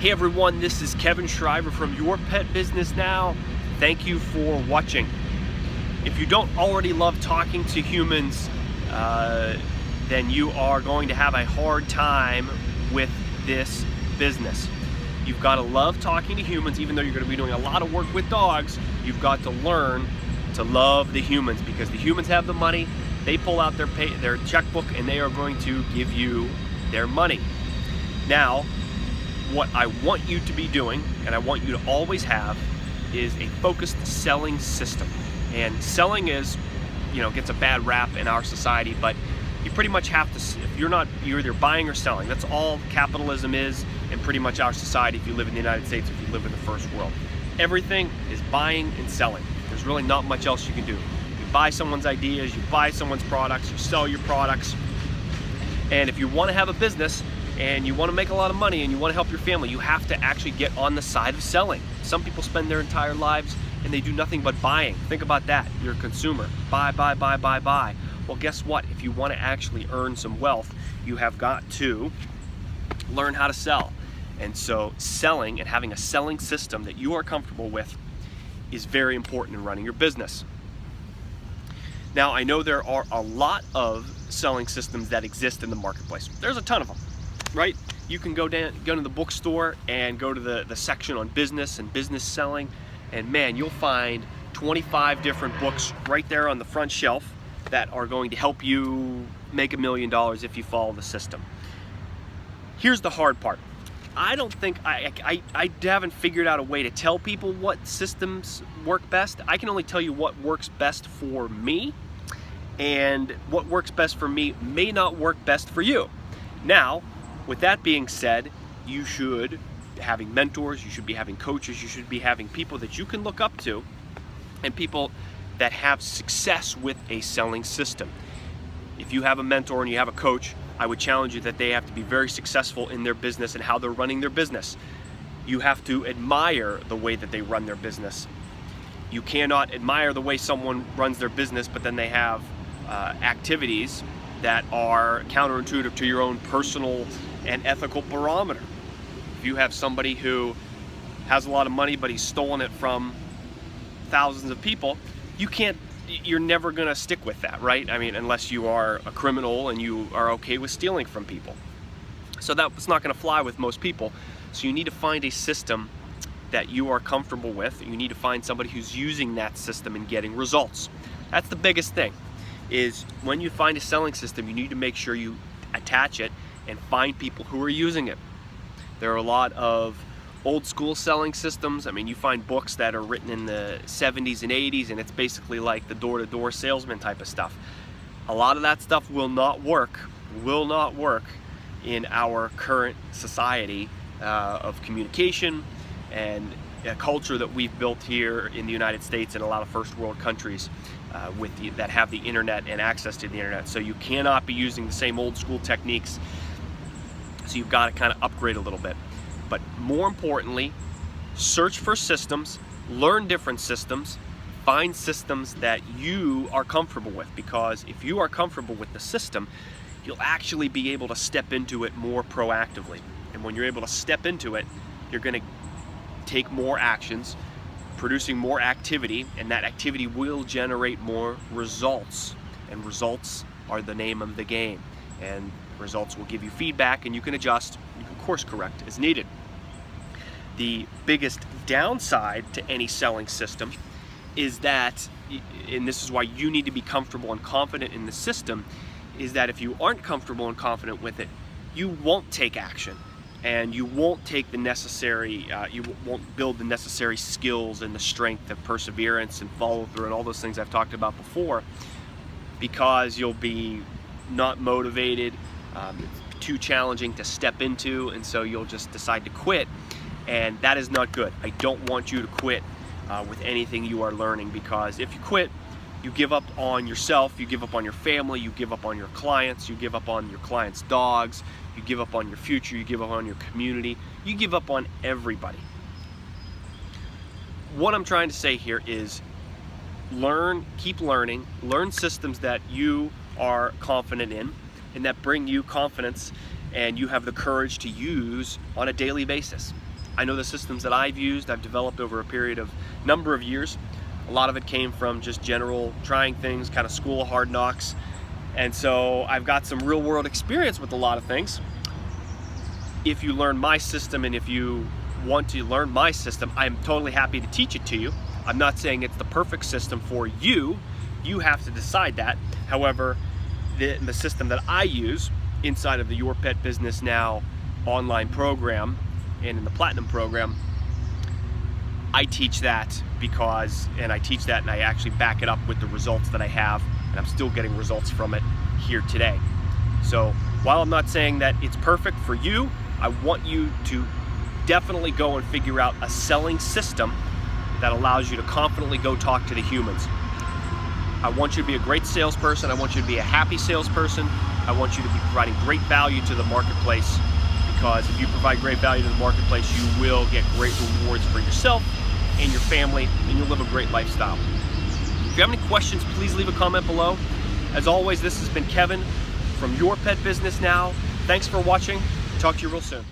Hey everyone, this is Kevin Shriver from Your Pet Business Now. Thank you for watching. If you don't already love talking to humans, then you are going to have a hard time with this business. You've got to love talking to humans, even though you're going to be doing a lot of work with dogs. You've got to learn to love the humans, because the humans have the money. They pull out their checkbook and they are going to give you their money. Now, what I want you to be doing, and I want you to always have, is a focused selling system. And selling is, gets a bad rap in our society, but you pretty much have to, you're either buying or selling. That's all capitalism is in pretty much our society if you live in the United States, if you live in the first world. Everything is buying and selling. There's really not much else you can do. You buy someone's ideas, you buy someone's products, you sell your products. And if you want to have a business, and you want to make a lot of money and you want to help your family, you have to actually get on the side of selling. Some people spend their entire lives and they do nothing but buying. Think about that. You're a consumer. Buy, buy, buy, buy, buy. Well, guess what? If you want to actually earn some wealth, you have got to learn how to sell. And so selling and having a selling system that you are comfortable with is very important in running your business. Now, I know there are a lot of selling systems that exist in the marketplace. There's a ton of them. Right? You can go to the bookstore and go to the section on business and business selling, and man, you'll find 25 different books right there on the front shelf that are going to help you make $1 million if you follow the system. Here's the hard part. I don't think I haven't figured out a way to tell people what systems work best. I can only tell you what works best for me, and what works best for me may not work best for you. Now, with that being said, you should be having mentors, you should be having coaches, you should be having people that you can look up to, and people that have success with a selling system. If you have a mentor and you have a coach, I would challenge you that they have to be very successful in their business and how they're running their business. You have to admire the way that they run their business. You cannot admire the way someone runs their business, but then they have activities that are counterintuitive to your own personal and ethical barometer. If you have somebody who has a lot of money but he's stolen it from thousands of people, you're never gonna stick with that, right? I mean, unless you are a criminal and you are okay with stealing from people. So that's not gonna fly with most people. So you need to find a system that you are comfortable with. You need to find somebody who's using that system and getting results. That's the biggest thing, is when you find a selling system, you need to make sure you attach it and find people who are using it. There are a lot of old school selling systems. I mean, you find books that are written in the 70s and 80s, and it's basically like the door-to-door salesman type of stuff. A lot of that stuff will not work in our current society of communication and a culture that we've built here in the United States and a lot of first world countries that have the internet and access to the internet. So you cannot be using the same old school techniques. So you've got to kind of upgrade a little bit. But more importantly, search for systems, learn different systems, find systems that you are comfortable with, because if you are comfortable with the system, you'll actually be able to step into it more proactively. And when you're able to step into it, you're going to take more actions, producing more activity, and that activity will generate more results. And results are the name of the game. And results will give you feedback, and you can adjust, you can course correct as needed. The biggest downside to any selling system is that, and this is why you need to be comfortable and confident in the system, is that if you aren't comfortable and confident with it, you won't take action, and you won't take the necessary, you won't build the necessary skills and the strength of perseverance and follow through and all those things I've talked about before, because you'll be not motivated, too challenging to step into, and so you'll just decide to quit, and that is not good. I don't want you to quit with anything you are learning, because if you quit, you give up on yourself, you give up on your family, you give up on your clients, you give up on your clients' dogs, you give up on your future, you give up on your community, you give up on everybody. What I'm trying to say here is learn, keep learning, learn systems that you are confident in and that bring you confidence and you have the courage to use on a daily basis. I know the systems that I've used, I've developed over a period of number of years. A lot of it came from just general trying things, kind of school of hard knocks. And so I've got some real world experience with a lot of things. If you learn my system and if you want to learn my system, I'm totally happy to teach it to you. I'm not saying it's the perfect system for you. You have to decide that. However, the system that I use inside of the Your Pet Business Now online program and in the Platinum program, I teach that and I actually back it up with the results that I have, and I'm still getting results from it here today. So while I'm not saying that it's perfect for you, I want you to definitely go and figure out a selling system that allows you to confidently go talk to the humans. I want you to be a great salesperson. I want you to be a happy salesperson. I want you to be providing great value to the marketplace, because if you provide great value to the marketplace, you will get great rewards for yourself and your family, and you'll live a great lifestyle. If you have any questions, please leave a comment below. As always, this has been Kevin from Your Pet Business Now. Thanks for watching. Talk to you real soon.